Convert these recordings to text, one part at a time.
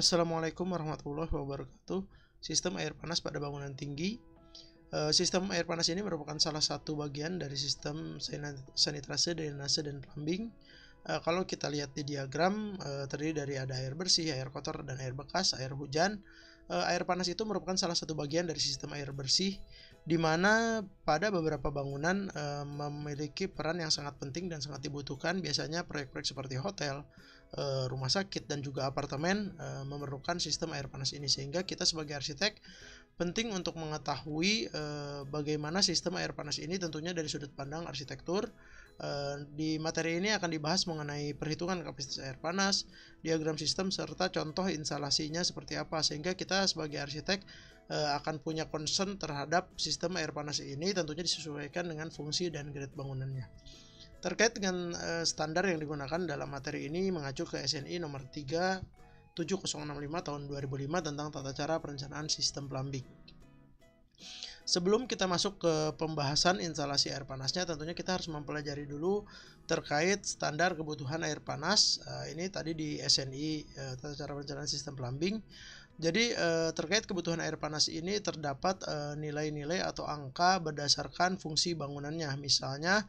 Assalamualaikum warahmatullahi wabarakatuh. Sistem air panas pada bangunan tinggi. Sistem air panas ini merupakan salah satu bagian dari sistem sanitase, drainase, dan plumbing. Kalau kita lihat di diagram, terdiri dari ada air bersih, air kotor, dan air bekas, air hujan. Air panas itu merupakan salah satu bagian dari sistem air bersih, di mana pada beberapa bangunan memiliki peran yang sangat penting dan sangat dibutuhkan. Biasanya proyek-proyek seperti hotel, rumah sakit, dan juga apartemen memerlukan sistem air panas ini, sehingga kita sebagai arsitek penting untuk mengetahui bagaimana sistem air panas ini tentunya dari sudut pandang arsitektur. Di materi ini akan dibahas mengenai perhitungan kapasitas air panas, diagram sistem, serta contoh instalasinya seperti apa, sehingga kita sebagai arsitek akan punya concern terhadap sistem air panas ini, tentunya disesuaikan dengan fungsi dan grade bangunannya. Terkait dengan standar yang digunakan dalam materi ini mengacu ke SNI nomor 37065 tahun 2005 tentang tata cara perencanaan sistem plumbing. Sebelum kita masuk ke pembahasan instalasi air panasnya, tentunya kita harus mempelajari dulu terkait standar kebutuhan air panas. Ini tadi di SNI, tata cara perencanaan sistem plumbing. Jadi terkait kebutuhan air panas ini terdapat nilai-nilai atau angka berdasarkan fungsi bangunannya. Misalnya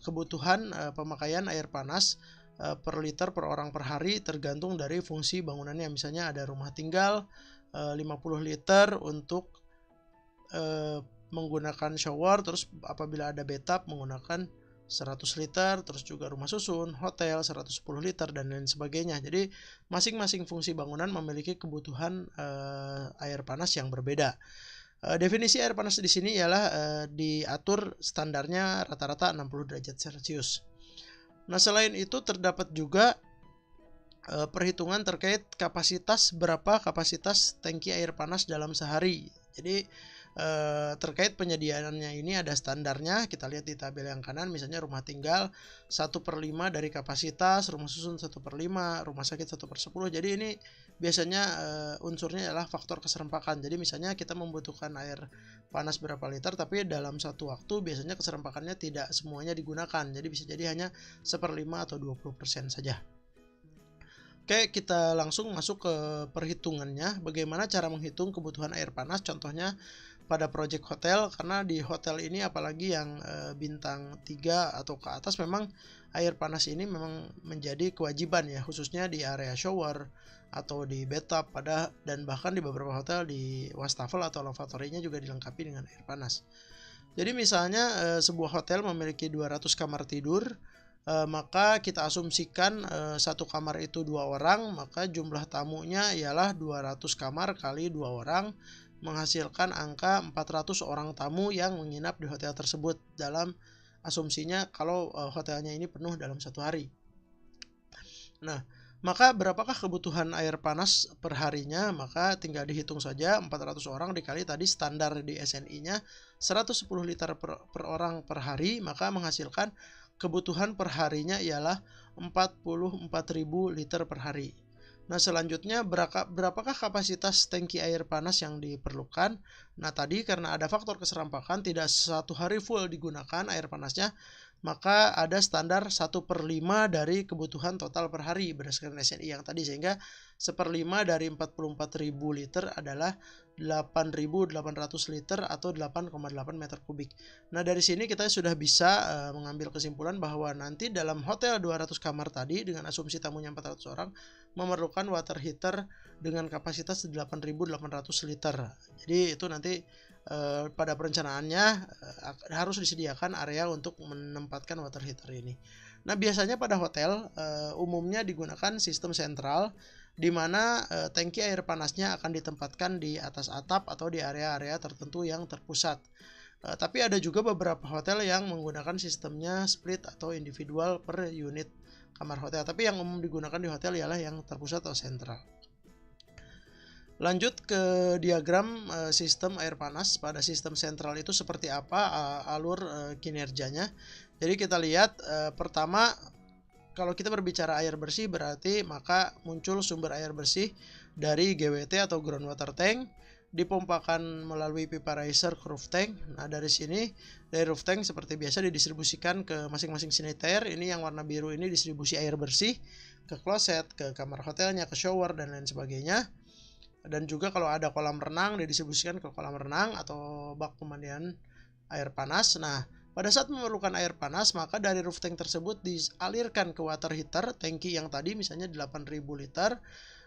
kebutuhan pemakaian air panas per liter per orang per hari tergantung dari fungsi bangunannya. Misalnya ada rumah tinggal 50 liter untuk menggunakan shower, terus apabila ada bathtub menggunakan 100 liter, terus juga rumah susun, hotel 110 liter, dan lain sebagainya. Jadi masing-masing fungsi bangunan memiliki kebutuhan air panas yang berbeda. Definisi air panas di sini ialah diatur standarnya rata-rata 60 derajat Celcius. Nah, selain itu terdapat juga perhitungan terkait berapa kapasitas tangki air panas dalam sehari. Jadi terkait penyediaannya ini ada standarnya. Kita lihat di tabel yang kanan, misalnya rumah tinggal 1/5 dari kapasitas, rumah susun 1/5, rumah sakit 1/10. Jadi ini biasanya unsurnya adalah faktor keserempakan. Jadi misalnya kita membutuhkan air panas berapa liter, tapi dalam satu waktu biasanya keserempakannya tidak semuanya digunakan. Jadi bisa jadi hanya 1/5 atau 20% saja. Oke, kita langsung masuk ke perhitungannya. Bagaimana cara menghitung kebutuhan air panas? Contohnya pada proyek hotel, karena di hotel ini apalagi yang bintang 3 atau ke atas, memang air panas ini memang menjadi kewajiban ya, khususnya di area shower atau di bathtub, dan bahkan di beberapa hotel di wastafel atau lavatory-nya juga dilengkapi dengan air panas. Jadi misalnya sebuah hotel memiliki 200 kamar tidur, maka kita asumsikan satu kamar itu 2 orang, maka jumlah tamunya ialah 200 kamar kali 2 orang, menghasilkan angka 400 orang tamu yang menginap di hotel tersebut dalam asumsinya kalau hotelnya ini penuh dalam satu hari. Nah, maka berapakah kebutuhan air panas per harinya? Maka tinggal dihitung saja, 400 orang dikali tadi standar di SNI-nya 110 liter per orang per hari, maka menghasilkan kebutuhan per harinya ialah 44.000 liter per hari. Nah, selanjutnya berapakah kapasitas tangki air panas yang diperlukan? Nah, tadi karena ada faktor keserempakan, tidak satu hari full digunakan air panasnya, maka ada standar 1/5 dari kebutuhan total per hari berdasarkan SNI yang tadi, sehingga 1/5 dari 44.000 liter adalah 8.800 liter atau 8,8 meter kubik. Nah, dari sini kita sudah bisa mengambil kesimpulan bahwa nanti dalam hotel 200 kamar tadi dengan asumsi tamunya 400 orang memerlukan water heater dengan kapasitas 8.800 liter. Jadi itu nanti pada perencanaannya harus disediakan area untuk menempatkan water heater ini. Nah, biasanya pada hotel umumnya digunakan sistem sentral, di mana tangki air panasnya akan ditempatkan di atas atap atau di area-area tertentu yang terpusat. Tapi ada juga beberapa hotel yang menggunakan sistemnya split atau individual per unit kamar hotel. Tapi yang umum digunakan di hotel ialah yang terpusat atau sentral. Lanjut ke diagram sistem air panas. Pada sistem sentral itu seperti apa alur kinerjanya. Jadi kita lihat pertama, kalau kita berbicara air bersih, berarti maka muncul sumber air bersih dari GWT atau groundwater tank. dipompakan melalui pipa riser ke roof tank. Nah, dari sini, dari roof tank seperti biasa didistribusikan ke masing-masing sanitaire. Ini yang warna biru ini distribusi air bersih ke kloset, ke kamar hotelnya, ke shower, dan lain sebagainya. Dan juga kalau ada kolam renang didistribusikan ke kolam renang atau bak pemandian air panas. Nah, pada saat memerlukan air panas, maka dari roof tank tersebut dialirkan ke water heater, tangki yang tadi misalnya 8.000 liter,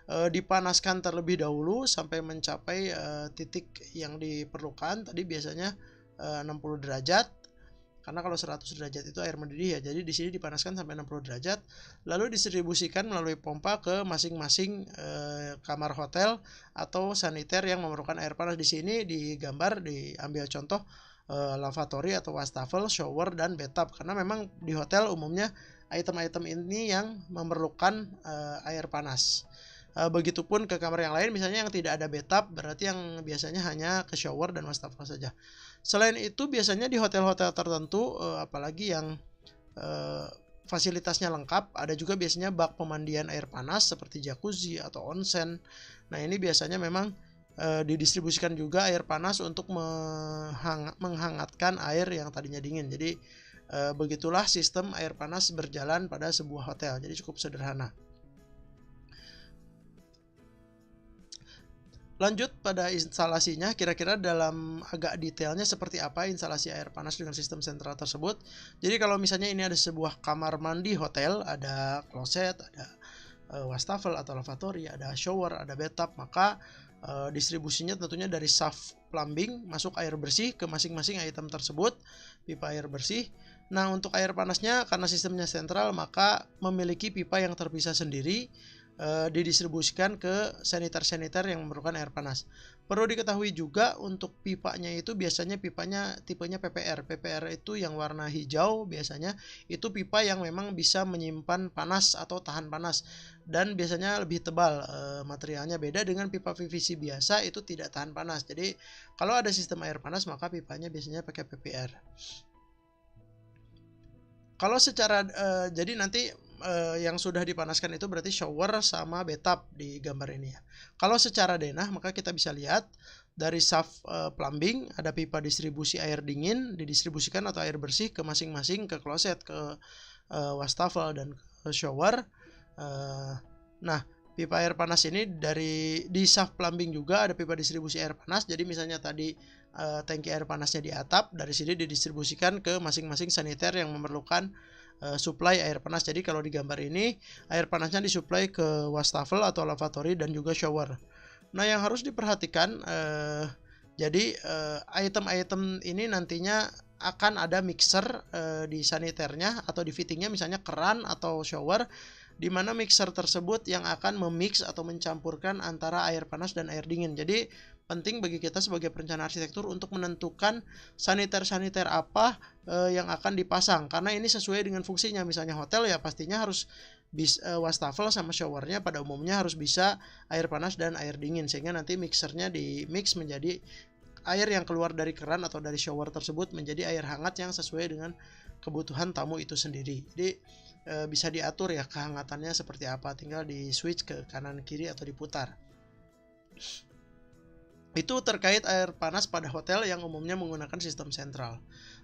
dipanaskan terlebih dahulu sampai mencapai titik yang diperlukan. Tadi biasanya 60 derajat. Karena kalau 100 derajat itu air mendidih ya. Jadi di sini dipanaskan sampai 60 derajat, lalu didistribusikan melalui pompa ke masing-masing kamar hotel atau saniter yang memerlukan air panas. Di sini digambar, diambil contoh lavatory atau wastafel, shower, dan bathtub, karena memang di hotel umumnya item-item ini yang memerlukan air panas. Begitupun ke kamar yang lain, misalnya yang tidak ada bathtub, berarti yang biasanya hanya ke shower dan wastafel saja. Selain itu biasanya di hotel-hotel tertentu, apalagi yang fasilitasnya lengkap, ada juga biasanya bak pemandian air panas seperti jacuzzi atau onsen. Nah, ini biasanya memang didistribusikan juga air panas untuk menghangatkan air yang tadinya dingin. Jadi begitulah sistem air panas berjalan pada sebuah hotel. Jadi cukup sederhana. Lanjut pada instalasinya, kira-kira dalam agak detailnya seperti apa instalasi air panas dengan sistem sentral tersebut. Jadi kalau misalnya ini ada sebuah kamar mandi hotel, ada kloset, ada wastafel atau lavatory, ada shower, ada bathtub, maka distribusinya tentunya dari shaft plumbing masuk air bersih ke masing-masing item tersebut, pipa air bersih. Nah, untuk air panasnya karena sistemnya sentral, maka memiliki pipa yang terpisah sendiri, didistribusikan ke saniter-saniter yang memerlukan air panas. Perlu diketahui juga untuk pipanya itu biasanya pipanya tipenya PPR. PPR itu yang warna hijau biasanya itu pipa yang memang bisa menyimpan panas atau tahan panas, dan biasanya lebih tebal, materialnya beda dengan pipa PVC biasa itu tidak tahan panas. Jadi kalau ada sistem air panas maka pipanya biasanya pakai PPR. Kalau secara jadi nanti yang sudah dipanaskan itu berarti shower sama bathtub di gambar ini ya. Kalau secara denah maka kita bisa lihat dari shaft plumbing ada pipa distribusi air dingin didistribusikan atau air bersih ke masing-masing, ke kloset, ke wastafel, dan ke shower. Nah, pipa air panas ini di shaft plumbing juga ada pipa distribusi air panas. Jadi misalnya tadi tangki air panasnya di atap, dari sini didistribusikan ke masing-masing saniter yang memerlukan suplai air panas. Jadi kalau di gambar ini air panasnya disuplai ke wastafel atau lavatory dan juga shower. Nah, yang harus diperhatikan jadi item-item ini nantinya akan ada mixer di saniternya atau di fittingnya, misalnya keran atau shower, di mana mixer tersebut yang akan memix atau mencampurkan antara air panas dan air dingin. Jadi penting bagi kita sebagai perencana arsitektur untuk menentukan saniter-saniter apa yang akan dipasang, karena ini sesuai dengan fungsinya. Misalnya hotel ya pastinya harus wastafel sama showernya pada umumnya harus bisa air panas dan air dingin, sehingga nanti mixernya di mix menjadi air yang keluar dari keran atau dari shower tersebut menjadi air hangat yang sesuai dengan kebutuhan tamu itu sendiri. Jadi bisa diatur ya kehangatannya seperti apa, tinggal di switch ke kanan kiri atau diputar. Itu terkait air panas pada hotel yang umumnya menggunakan sistem sentral.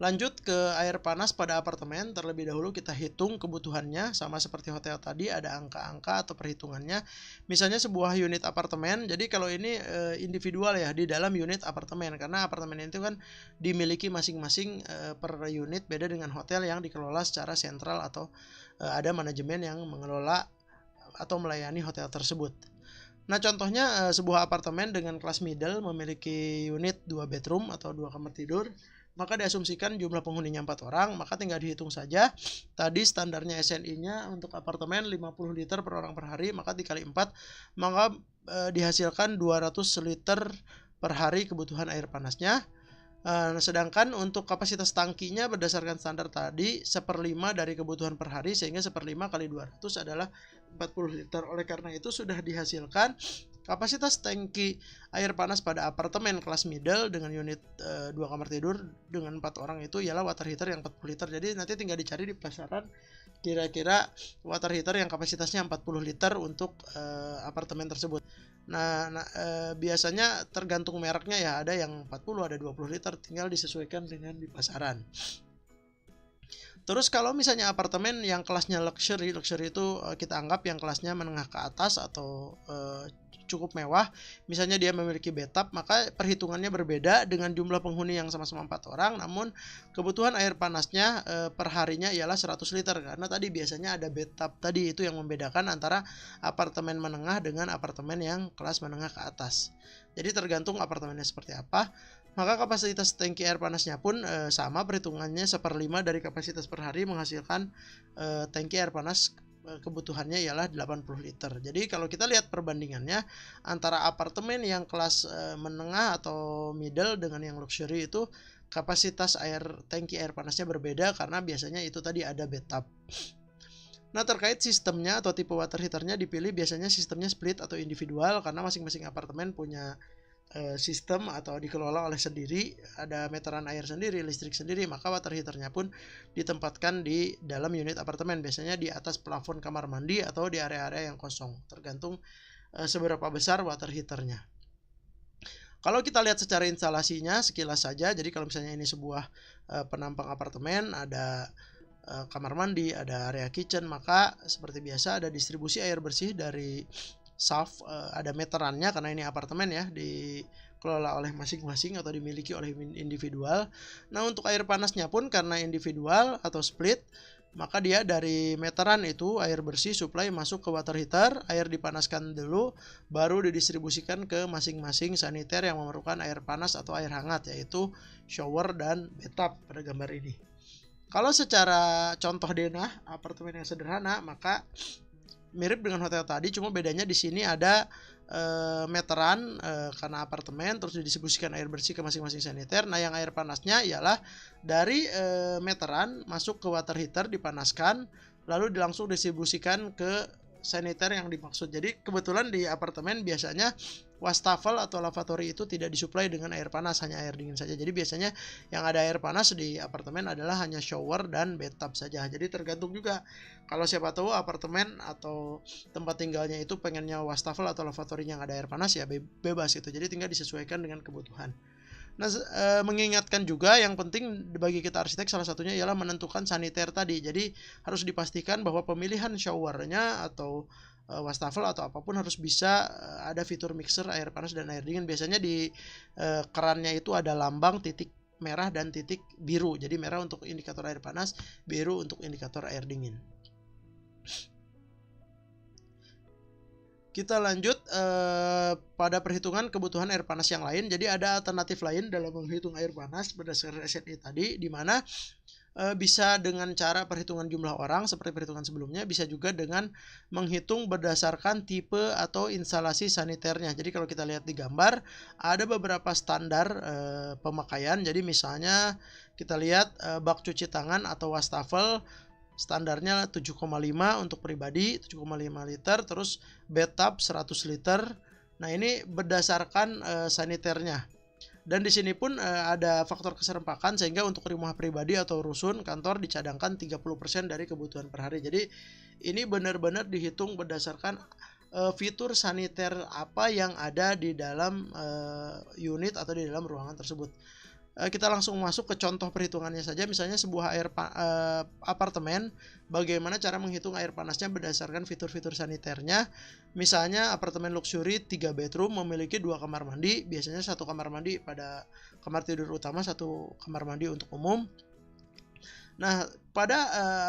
Lanjut ke air panas pada apartemen. Terlebih dahulu kita hitung kebutuhannya, sama seperti hotel tadi ada angka-angka atau perhitungannya. Misalnya sebuah unit apartemen, jadi kalau ini individual ya di dalam unit apartemen, karena apartemen itu kan dimiliki masing-masing per unit, beda dengan hotel yang dikelola secara sentral atau ada manajemen yang mengelola atau melayani hotel tersebut. Nah, contohnya sebuah apartemen dengan kelas middle memiliki unit 2 bedroom atau 2 kamar tidur, maka diasumsikan jumlah penghuninya 4 orang, maka tinggal dihitung saja. Tadi standarnya SNI-nya untuk apartemen 50 liter per orang per hari, maka dikali 4, maka dihasilkan 200 liter per hari kebutuhan air panasnya. Sedangkan untuk kapasitas tangkinya berdasarkan standar tadi 1/5 dari kebutuhan per hari, sehingga 1/5 kali 200 adalah 40 liter. Oleh karena itu sudah dihasilkan Kapasitas tangki air panas pada apartemen kelas middle dengan unit 2 kamar tidur dengan 4 orang itu ialah water heater yang 40 liter. Jadi nanti tinggal dicari di pasaran kira-kira water heater yang kapasitasnya 40 liter untuk apartemen tersebut. Nah, biasanya tergantung mereknya ya, ada yang 40, ada 20 liter, tinggal disesuaikan dengan di pasaran. Terus kalau misalnya apartemen yang kelasnya luxury itu kita anggap yang kelasnya menengah ke atas atau cukup mewah, misalnya dia memiliki bathtub, maka perhitungannya berbeda dengan jumlah penghuni yang sama-sama 4 orang, namun kebutuhan air panasnya per harinya ialah 100 liter, karena tadi biasanya ada bathtub tadi, itu yang membedakan antara apartemen menengah dengan apartemen yang kelas menengah ke atas. Jadi tergantung apartemennya seperti apa. Maka kapasitas tangki air panasnya pun sama, perhitungannya 1/5 dari kapasitas per hari, menghasilkan tangki air panas kebutuhannya ialah 80 liter. Jadi kalau kita lihat perbandingannya antara apartemen yang kelas menengah atau middle dengan yang luxury itu, kapasitas tangki air panasnya berbeda karena biasanya itu tadi ada bathtub. Nah, terkait sistemnya atau tipe water heaternya dipilih biasanya sistemnya split atau individual, karena masing-masing apartemen punya sistem atau dikelola oleh sendiri, ada meteran air sendiri, listrik sendiri, maka water heaternya pun ditempatkan di dalam unit apartemen, biasanya di atas plafon kamar mandi atau di area-area yang kosong, tergantung seberapa besar water heaternya. Kalau kita lihat secara instalasinya sekilas saja, jadi kalau misalnya ini sebuah penampang apartemen, ada kamar mandi, ada area kitchen, maka seperti biasa ada distribusi air bersih dari shaft, ada meterannya karena ini apartemen ya, dikelola oleh masing-masing atau dimiliki oleh individual. Nah, untuk air panasnya pun karena individual atau split, maka dia dari meteran itu air bersih supply masuk ke water heater, air dipanaskan dulu, baru didistribusikan ke masing-masing saniter yang memerlukan air panas atau air hangat, yaitu shower dan bathtub pada gambar ini. Kalau secara contoh denah apartemen yang sederhana, maka mirip dengan hotel tadi, cuma bedanya di sini ada meteran karena apartemen, terus didistribusikan air bersih ke masing-masing saniter. Nah, yang air panasnya ialah dari meteran masuk ke water heater, dipanaskan, lalu langsung distribusikan ke saniter yang dimaksud. Jadi kebetulan di apartemen biasanya wastafel atau lavatory itu tidak disuplai dengan air panas, hanya air dingin saja. Jadi biasanya yang ada air panas di apartemen adalah hanya shower dan bathtub saja. Jadi tergantung juga, kalau siapa tahu apartemen atau tempat tinggalnya itu pengennya wastafel atau lavatory yang ada air panas, ya bebas itu. Jadi tinggal disesuaikan dengan kebutuhan. Nah, mengingatkan juga yang penting bagi kita arsitek salah satunya ialah menentukan saniter tadi. Jadi harus dipastikan bahwa pemilihan showernya atau wastafel atau apapun harus bisa ada fitur mixer air panas dan air dingin. Biasanya di kerannya itu ada lambang titik merah dan titik biru. Jadi merah untuk indikator air panas, biru untuk indikator air dingin. Kita lanjut pada perhitungan kebutuhan air panas yang lain. Jadi ada alternatif lain dalam menghitung air panas berdasarkan SNI tadi, di mana bisa dengan cara perhitungan jumlah orang seperti perhitungan sebelumnya, bisa juga dengan menghitung berdasarkan tipe atau instalasi saniternya. Jadi kalau kita lihat di gambar, ada beberapa standar pemakaian. Jadi misalnya kita lihat bak cuci tangan atau wastafel, standarnya 7,5 untuk pribadi, 7,5 liter, terus bathtub 100 liter. Nah, ini berdasarkan saniternya. Dan di sini pun ada faktor keserempakan, sehingga untuk rumah pribadi atau rusun kantor dicadangkan 30% dari kebutuhan per hari. Jadi ini benar-benar dihitung berdasarkan fitur saniter apa yang ada di dalam unit atau di dalam ruangan tersebut. Kita langsung masuk ke contoh perhitungannya saja. Misalnya sebuah apartemen, bagaimana cara menghitung air panasnya berdasarkan fitur-fitur saniternya. Misalnya apartemen luxury 3 bedroom memiliki 2 kamar mandi, biasanya 1 kamar mandi pada kamar tidur utama, 1 kamar mandi untuk umum. Nah, pada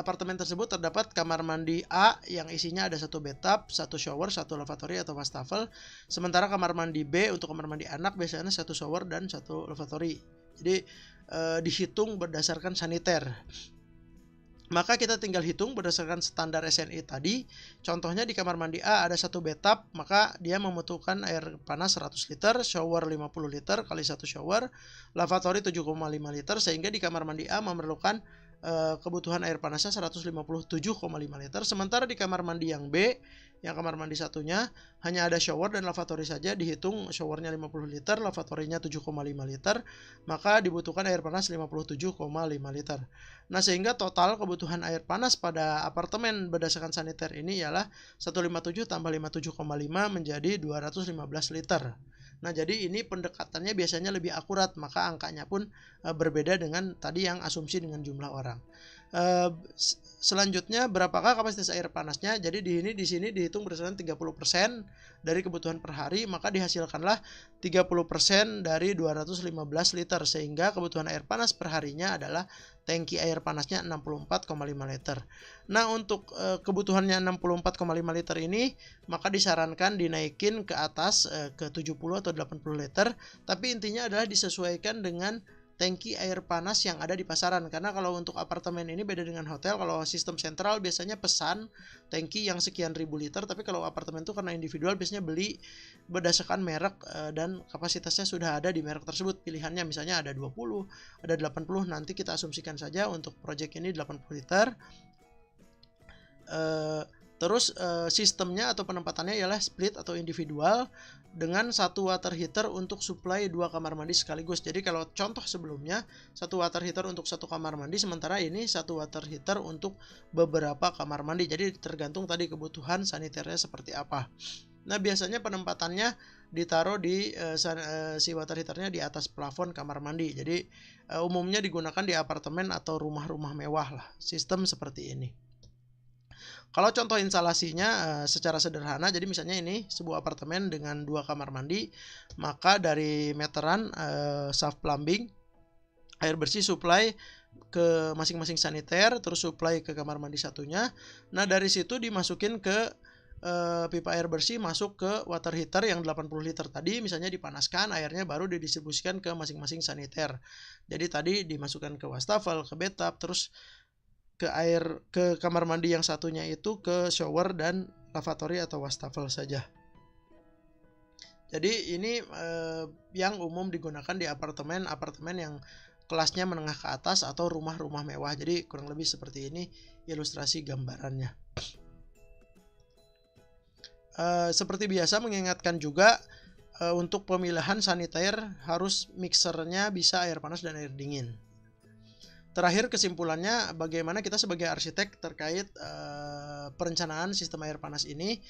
apartemen tersebut terdapat kamar mandi A yang isinya ada 1 bathtub, 1 shower, 1 lavatory atau wastafel. Sementara kamar mandi B untuk kamar mandi anak biasanya 1 shower dan 1 lavatory. Jadi dihitung berdasarkan saniter. Maka kita tinggal hitung berdasarkan standar SNI tadi. Contohnya di kamar mandi A ada 1 bathtub, maka dia membutuhkan air panas 100 liter, shower 50 liter kali 1 shower, lavatory 7,5 liter, sehingga di kamar mandi A memerlukan kebutuhan air panasnya 157,5 liter. Sementara di kamar mandi yang B, yang kamar mandi satunya hanya ada shower dan lavatory saja, dihitung showernya 50 liter, lavatorynya 7,5 liter, maka dibutuhkan air panas 57,5 liter. Nah, sehingga total kebutuhan air panas pada apartemen berdasarkan saniter ini ialah 157 tambah 57,5 menjadi 215 liter. Nah, jadi ini pendekatannya biasanya lebih akurat, maka angkanya pun berbeda dengan tadi yang asumsi dengan jumlah orang. Selanjutnya, berapakah kapasitas air panasnya? Jadi di sini dihitung berdasarkan 30% dari kebutuhan per hari, maka dihasilkanlah 30% dari 215 liter, sehingga kebutuhan air panas per harinya adalah tangki air panasnya 64,5 liter. Nah, untuk kebutuhannya 64,5 liter ini, maka disarankan dinaikin ke atas ke 70 atau 80 liter, tapi intinya adalah disesuaikan dengan tangki air panas yang ada di pasaran. Karena kalau untuk apartemen ini beda dengan hotel. Kalau sistem sentral biasanya pesan tangki yang sekian ribu liter, tapi kalau apartemen itu karena individual biasanya beli berdasarkan merek dan kapasitasnya sudah ada di merek tersebut. Pilihannya misalnya ada 20, ada 80, nanti kita asumsikan saja untuk project ini 80 liter. Terus sistemnya atau penempatannya ialah split atau individual dengan satu water heater untuk supply 2 kamar mandi sekaligus. Jadi kalau contoh sebelumnya 1 water heater untuk 1 kamar mandi, sementara ini 1 water heater untuk beberapa kamar mandi. Jadi tergantung tadi kebutuhan saniternya seperti apa. Nah, biasanya penempatannya ditaruh di si water heaternya di atas plafon kamar mandi. Jadi umumnya digunakan di apartemen atau rumah-rumah mewah lah, sistem seperti ini. Kalau contoh instalasinya secara sederhana, jadi misalnya ini sebuah apartemen dengan 2 kamar mandi, maka dari meteran shaft plumbing, air bersih supply ke masing-masing saniter, terus supply ke kamar mandi satunya. Nah, dari situ dimasukin ke pipa air bersih, masuk ke water heater yang 80 liter tadi, misalnya dipanaskan, airnya baru didistribusikan ke masing-masing saniter. Jadi tadi dimasukkan ke wastafel, ke bathtub, terus ke kamar mandi yang satunya itu ke shower dan lavatory atau wastafel saja. Jadi ini yang umum digunakan di apartemen yang kelasnya menengah ke atas atau rumah-rumah mewah. Jadi kurang lebih seperti ini ilustrasi gambarannya. Seperti biasa mengingatkan juga untuk pemilihan saniter harus mixernya bisa air panas dan air dingin. Terakhir, kesimpulannya bagaimana kita sebagai arsitek terkait perencanaan sistem air panas ini.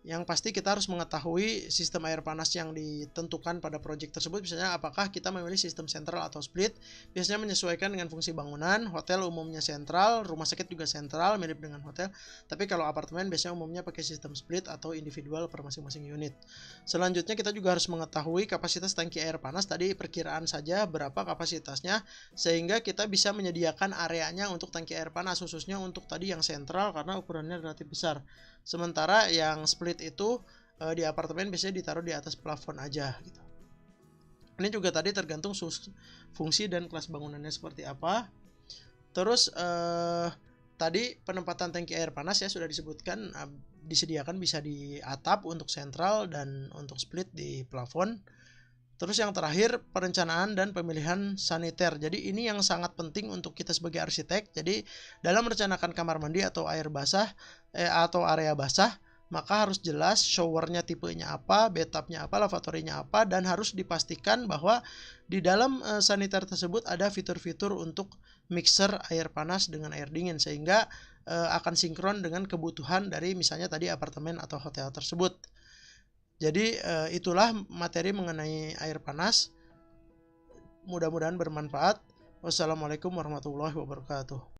Yang pasti kita harus mengetahui sistem air panas yang ditentukan pada proyek tersebut. Misalnya apakah kita memilih sistem sentral atau split. Biasanya menyesuaikan dengan fungsi bangunan. Hotel umumnya sentral, rumah sakit juga sentral, mirip dengan hotel. Tapi kalau apartemen biasanya umumnya pakai sistem split atau individual per masing-masing unit. Selanjutnya kita juga harus mengetahui kapasitas tangki air panas. Tadi perkiraan saja berapa kapasitasnya, sehingga kita bisa menyediakan areanya untuk tangki air panas, khususnya untuk tadi yang sentral karena ukurannya relatif besar. Sementara yang split itu di apartemen biasanya ditaruh di atas plafon aja gitu. Ini juga tadi tergantung fungsi dan kelas bangunannya seperti apa. Terus tadi penempatan tangki air panas ya sudah disebutkan, disediakan bisa di atap untuk sentral dan untuk split di plafon. Terus yang terakhir, perencanaan dan pemilihan saniter. Jadi ini yang sangat penting untuk kita sebagai arsitek. Jadi dalam merencanakan kamar mandi atau air basah atau area basah, maka harus jelas showernya tipenya apa, bathtubnya apa, lavatorynya apa, dan harus dipastikan bahwa di dalam saniter tersebut ada fitur-fitur untuk mixer air panas dengan air dingin, sehingga akan sinkron dengan kebutuhan dari misalnya tadi apartemen atau hotel tersebut. Jadi itulah materi mengenai air panas. Mudah-mudahan bermanfaat. Wassalamualaikum warahmatullahi wabarakatuh.